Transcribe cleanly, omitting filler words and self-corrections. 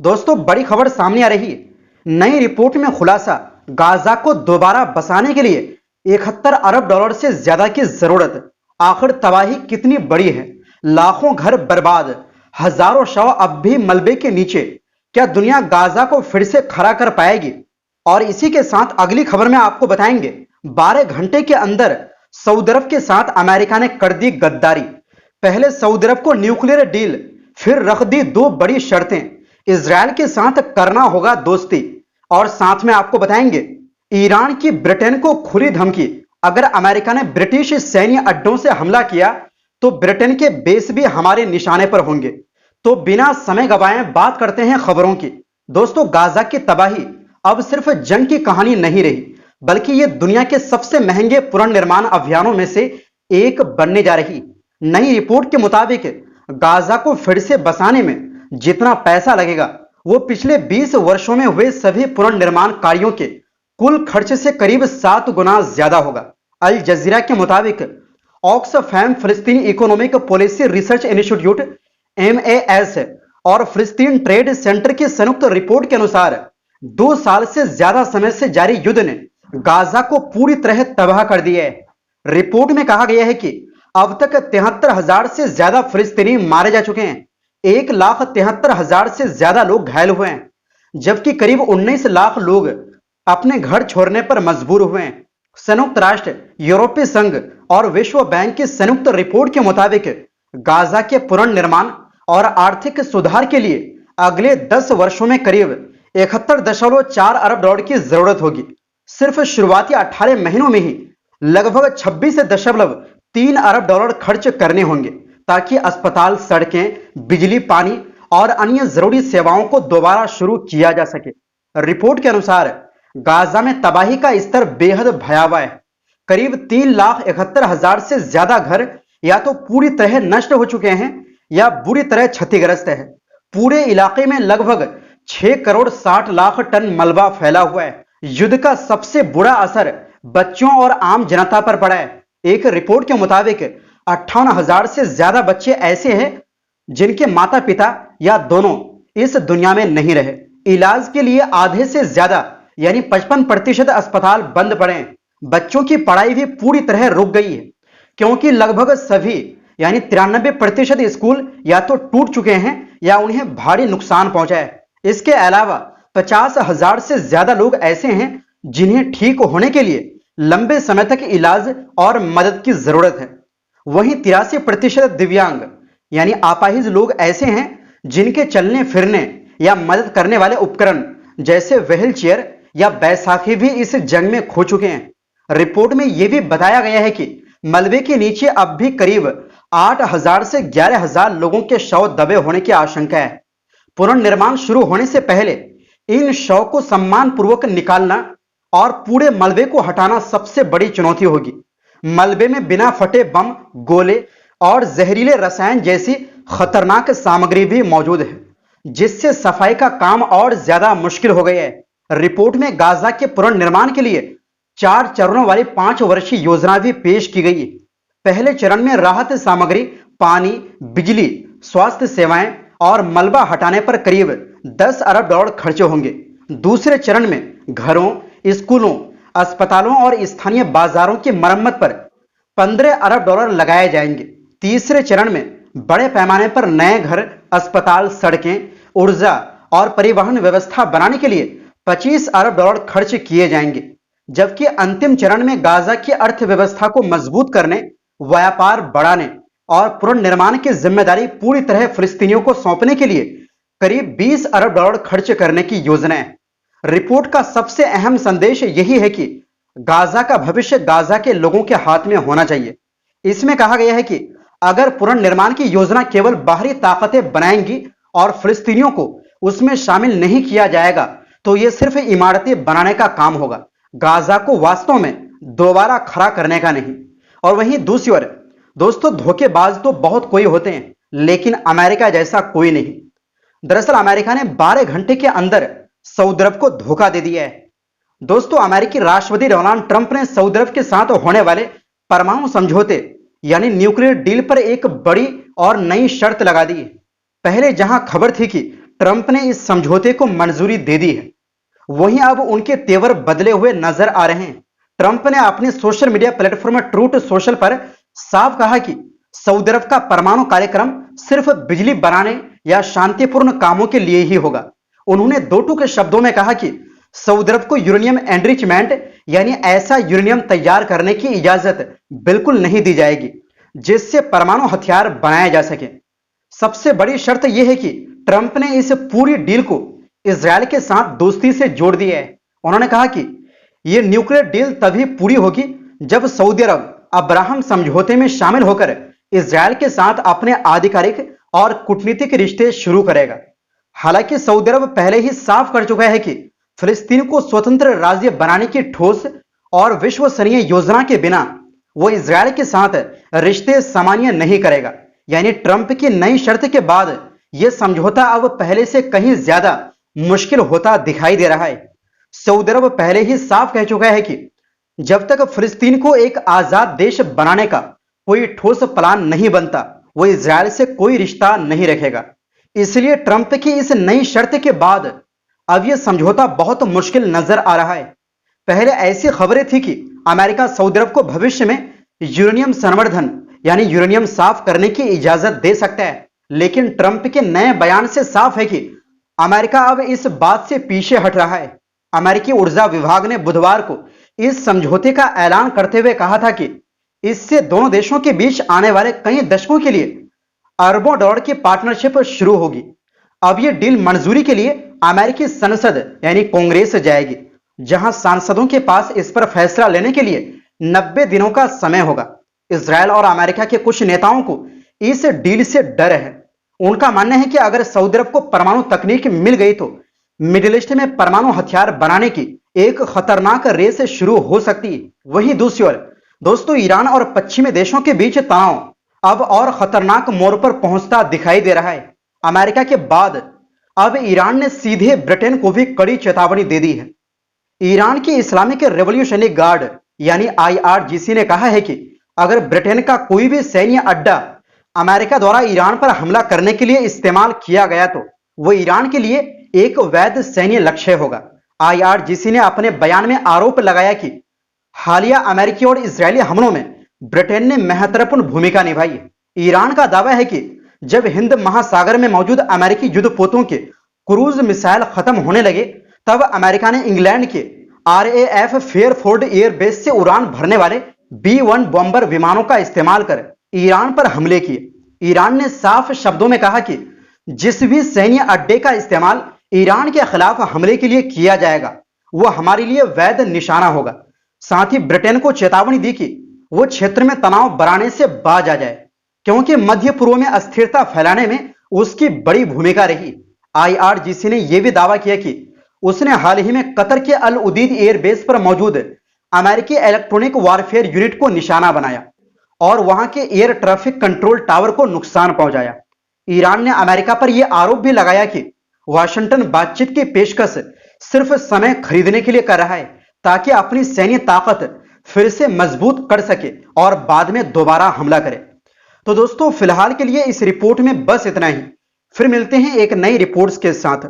दोस्तों, बड़ी खबर सामने आ रही है। नई रिपोर्ट में खुलासा, गाजा को दोबारा बसाने के लिए 71 अरब डॉलर से ज्यादा की जरूरत। आखिर तबाही कितनी बड़ी है? लाखों घर बर्बाद, हजारों शव अब भी मलबे के नीचे। क्या दुनिया गाजा को फिर से खड़ा कर पाएगी? और इसी के साथ अगली खबर में आपको बताएंगे, 12 घंटे के अंदर सऊदी अरब के साथ अमेरिका ने कर दी गद्दारी। पहले सऊदी अरब को न्यूक्लियर डील, फिर रख दी दो बड़ी शर्तें। इजराइल के साथ करना होगा दोस्ती। और साथ में आपको बताएंगे, ईरान की ब्रिटेन को खुली धमकी। अगर अमेरिका ने ब्रिटिश सैन्य अड्डों से हमला किया तो ब्रिटेन के बेस भी हमारे निशाने पर होंगे। तो बिना समय गवाए बात करते हैं खबरों की। दोस्तों, गाजा की तबाही अब सिर्फ जंग की कहानी नहीं रही, बल्कि यह दुनिया के सबसे महंगे पुनर्निर्माण अभियानों में से एक बनने जा रही। नई रिपोर्ट के मुताबिक गाजा को फिर से बसाने में जितना पैसा लगेगा, वो पिछले 20 वर्षों में हुए सभी पुनर्निर्माण कार्यों के कुल खर्च से करीब 7 गुना ज्यादा होगा। अल जजीरा के मुताबिक ऑक्सफैम फिलिस्तीनी economic policy research institute MAS और फिलिस्तीन ट्रेड सेंटर की संयुक्त रिपोर्ट के अनुसार 2 साल से ज्यादा समय से जारी युद्ध ने गाजा को पूरी तरह तबाह कर दिया है। रिपोर्ट में कहा गया है कि अब तक 73,000 से ज्यादा फिलिस्तीनी मारे जा चुके हैं। 1,73,000 से ज्यादा लोग घायल हुए हैं, जबकि करीब 19 लाख लोग अपने घर छोड़ने पर मजबूर हुए हैं। संयुक्त राष्ट्र, यूरोपीय संघ और विश्व बैंक की संयुक्त रिपोर्ट के मुताबिक गाजा के पुनर्निर्माण और आर्थिक सुधार के लिए अगले 10 वर्षों में करीब 71.4 अरब डॉलर की जरूरत होगी। सिर्फ शुरुआती 18 महीनों में ही लगभग 26.3 अरब डॉलर खर्च करने होंगे, ताकि अस्पताल, सड़कें, बिजली, पानी और अन्य जरूरी सेवाओं को दोबारा शुरू किया जा सके। रिपोर्ट के अनुसार गाजा में तबाही का स्तर बेहद भयावह है। करीब 3,71,000 से ज्यादा घर या तो पूरी तरह नष्ट हो चुके हैं या बुरी तरह क्षतिग्रस्त है। पूरे इलाके में लगभग 6 करोड़ 60 लाख टन मलबा फैला हुआ है। युद्ध का सबसे बुरा असर बच्चों और आम जनता पर पड़ा है। एक रिपोर्ट के मुताबिक 58,000 से ज्यादा बच्चे ऐसे हैं जिनके माता पिता या दोनों इस दुनिया में नहीं रहे। इलाज के लिए आधे से ज्यादा यानी 55% अस्पताल बंद पड़े हैं। बच्चों की पढ़ाई भी पूरी तरह रुक गई है, क्योंकि लगभग सभी यानी 93% स्कूल या तो टूट चुके हैं या उन्हें भारी नुकसान पहुंचा है। इसके अलावा 50,000 से ज्यादा लोग ऐसे हैं जिन्हें ठीक होने के लिए लंबे समय तक इलाज और मदद की जरूरत है। वहीं 83% दिव्यांग यानी अपाहिज लोग ऐसे हैं जिनके चलने फिरने या मदद करने वाले उपकरण जैसे व्हील चेयर या बैसाखी भी इस जंग में खो चुके हैं। रिपोर्ट में यह भी बताया गया है कि मलबे के नीचे अब भी करीब 8,000 से 11,000 लोगों के शव दबे होने की आशंका है। पुनर्निर्माण शुरू होने से पहले इन शव को सम्मानपूर्वक निकालना और पूरे मलबे को हटाना सबसे बड़ी चुनौती होगी। मलबे में बिना फटे बम, गोले और जहरीले रसायन जैसी खतरनाक सामग्री भी मौजूद है, जिससे सफाई का काम और ज्यादा मुश्किल हो गया है। रिपोर्ट में गाजा के पुनर्निर्माण के लिए 4 चरणों वाली 5 वर्षीय योजना भी पेश की गई है। पहले चरण में राहत सामग्री, पानी, बिजली, स्वास्थ्य सेवाएं और मलबा हटाने पर करीब 10 अरब डॉलर खर्चे होंगे। दूसरे चरण में घरों, स्कूलों, अस्पतालों और स्थानीय बाजारों की मरम्मत पर 15 अरब डॉलर लगाए जाएंगे। तीसरे चरण में बड़े पैमाने पर नए घर, अस्पताल, सड़कें, ऊर्जा और परिवहन व्यवस्था बनाने के लिए 25 अरब डॉलर खर्च किए जाएंगे। जबकि अंतिम चरण में गाजा की अर्थव्यवस्था को मजबूत करने, व्यापार बढ़ाने और पुनर्निर्माण की जिम्मेदारी पूरी तरह फिलिस्तीनियों को सौंपने के लिए करीब 20 अरब डॉलर खर्च करने की योजना है। रिपोर्ट का सबसे अहम संदेश यही है कि गाजा का भविष्य गाजा के लोगों के हाथ में होना चाहिए। इसमें कहा गया है कि अगर पुनर्निर्माण की योजना केवल बाहरी ताकतें बनाएंगी और फिलिस्तीनियों को उसमें शामिल नहीं किया जाएगा, तो यह सिर्फ इमारतें बनाने का काम होगा, गाजा को वास्तव में दोबारा खड़ा करने का नहीं। और वहीं दूसरी ओर दोस्तों, धोखेबाज तो बहुत कोई होते हैं, लेकिन अमेरिका जैसा कोई नहीं। दरअसल अमेरिका ने 12 घंटे के अंदर सऊदी अरब को धोखा दे दिया है। दोस्तों, अमेरिकी राष्ट्रपति डोनाल्ड ट्रंप ने सऊदी अरब के साथ होने वाले परमाणु समझौते यानी न्यूक्लियर डील पर एक बड़ी और नई शर्त लगा दी। पहले जहां खबर थी कि ट्रंप ने इस समझौते को मंजूरी दे दी है, वहीं अब उनके तेवर बदले हुए नजर आ रहे हैं। ट्रंप ने अपने social media platform truth social पर साफ कहा कि सऊदी अरब का परमाणु कार्यक्रम सिर्फ बिजली बनाने या शांतिपूर्ण कामों के लिए ही होगा। उन्होंने दो टूक शब्दों में कहा कि सऊदी अरब को यूरेनियम एनरिचमेंट यानी ऐसा यूरेनियम तैयार करने की इजाजत बिल्कुल नहीं दी जाएगी जिससे परमाणु हथियार बनाया जा सके। सबसे बड़ी शर्त यह है कि ट्रंप ने इस पूरी डील को इजरायल के साथ दोस्ती से जोड़ दिया है। उन्होंने कहा कि यह न्यूक्लियर डील तभी पूरी होगी जब सऊदी अरब अब्राहम समझौते में शामिल होकर इजरायल के साथ अपने आधिकारिक और कूटनीतिक रिश्ते शुरू करेगा। हालांकि सऊदी अरब पहले ही साफ कर चुका है कि फिलिस्तीन को स्वतंत्र राज्य बनाने की ठोस और विश्वसनीय योजना के बिना वो इजरायल के साथ रिश्ते सामान्य नहीं करेगा। यानी ट्रंप की नई शर्त के बाद यह समझौता अब पहले से कहीं ज्यादा मुश्किल होता दिखाई दे रहा है। सऊदी अरब पहले ही साफ कह चुका है कि जब तक फिलिस्तीन को एक आजाद देश बनाने का कोई ठोस प्लान नहीं बनता, वो इजरायल से कोई रिश्ता नहीं रखेगा। इसलिए ट्रंप की इस नई शर्त के बाद अब यह समझौता बहुत मुश्किल नजर आ रहा है। पहले ऐसी खबरें थी कि अमेरिका सऊदी अरब को भविष्य में यूरेनियम संवर्धन यानी यूरेनियम साफ करने की इजाजत दे सकता है, लेकिन ट्रंप के नए बयान से साफ है कि अमेरिका अब इस बात से पीछे हट रहा है। अमेरिकी ऊर्जा विभाग ने बुधवार को इस समझौते का ऐलान करते हुए कहा था कि इससे दोनों देशों के बीच आने वाले कई दशकों के लिए अरबों डॉलर की पार्टनरशिप शुरू होगी। अब यह डील मंजूरी के लिए अमेरिकी संसद यानी कांग्रेस जाएगी, जहां सांसदों के पास इस पर फैसला लेने के लिए 90 दिनों का समय होगा। इजरायल और अमेरिका के कुछ नेताओं को इस डील से डर है। उनका मानना है कि अगर सऊदी अरब को परमाणु तकनीक मिल गई तो मिडिल ईस्ट में परमाणु हथियार बनाने की एक खतरनाक रेस शुरू हो सकती है। वहीं दूसरी ओर दोस्तों, ईरान और पश्चिमी देशों के बीच तनाव अब और खतरनाक मोड़ पर पहुंचता दिखाई दे रहा है। अमेरिका के बाद अब ईरान ने सीधे ब्रिटेन को भी कड़ी चेतावनी दे दी है। ईरान की इस्लामिक रेवोल्यूशनरी गार्ड यानी IRGC ने कहा है कि अगर ब्रिटेन का कोई भी सैन्य अड्डा अमेरिका द्वारा ईरान पर हमला करने के लिए इस्तेमाल किया गया तो वो ईरान के लिए एक वैध सैन्य लक्ष्य होगा। IRGC ने अपने बयान में आरोप लगाया कि हालिया अमेरिकी और इजरायली हमलों में ब्रिटेन ने महत्वपूर्ण भूमिका निभाई है। ईरान का दावा है कि जब हिंद महासागर में मौजूद अमेरिकी युद्धपोतों के क्रूज मिसाइल खत्म होने लगे, तब अमेरिका ने इंग्लैंड के RAF फेयरफोर्ड एयरबेस से उड़ान भरने वाले B-1 बॉम्बर विमानों का इस्तेमाल कर ईरान पर हमले किए। ईरान ने साफ शब्दों में कहा कि जिस भी सैन्य अड्डे का इस्तेमाल ईरान के खिलाफ हमले के लिए किया जाएगा वो हमारे लिए वैध निशाना होगा। साथ ही ब्रिटेन को चेतावनी दी कि वो क्षेत्र में तनाव बढ़ाने से बाज आ जाए, क्योंकि मध्य पूर्व में अस्थिरता फैलाने में उसकी बड़ी भूमिका रही। IRGC ने यह भी दावा किया कि उसने हाल ही में कतर के अल उदीद एयरबेस पर मौजूद अमेरिकी इलेक्ट्रॉनिक वारफेयर यूनिट को निशाना बनाया और वहां के एयर ट्रैफिक कंट्रोल टावर को नुकसान पहुंचाया। ईरान ने अमेरिका पर यह आरोप भी लगाया कि वाशिंगटन बातचीत की पेशकश सिर्फ समय खरीदने के लिए कर रहा है ताकि अपनी सैन्य ताकत फिर से मजबूत कर सके और बाद में दोबारा हमला करे। तो दोस्तों, फिलहाल के लिए इस रिपोर्ट में बस इतना ही। फिर मिलते हैं एक नई रिपोर्ट्स के साथ।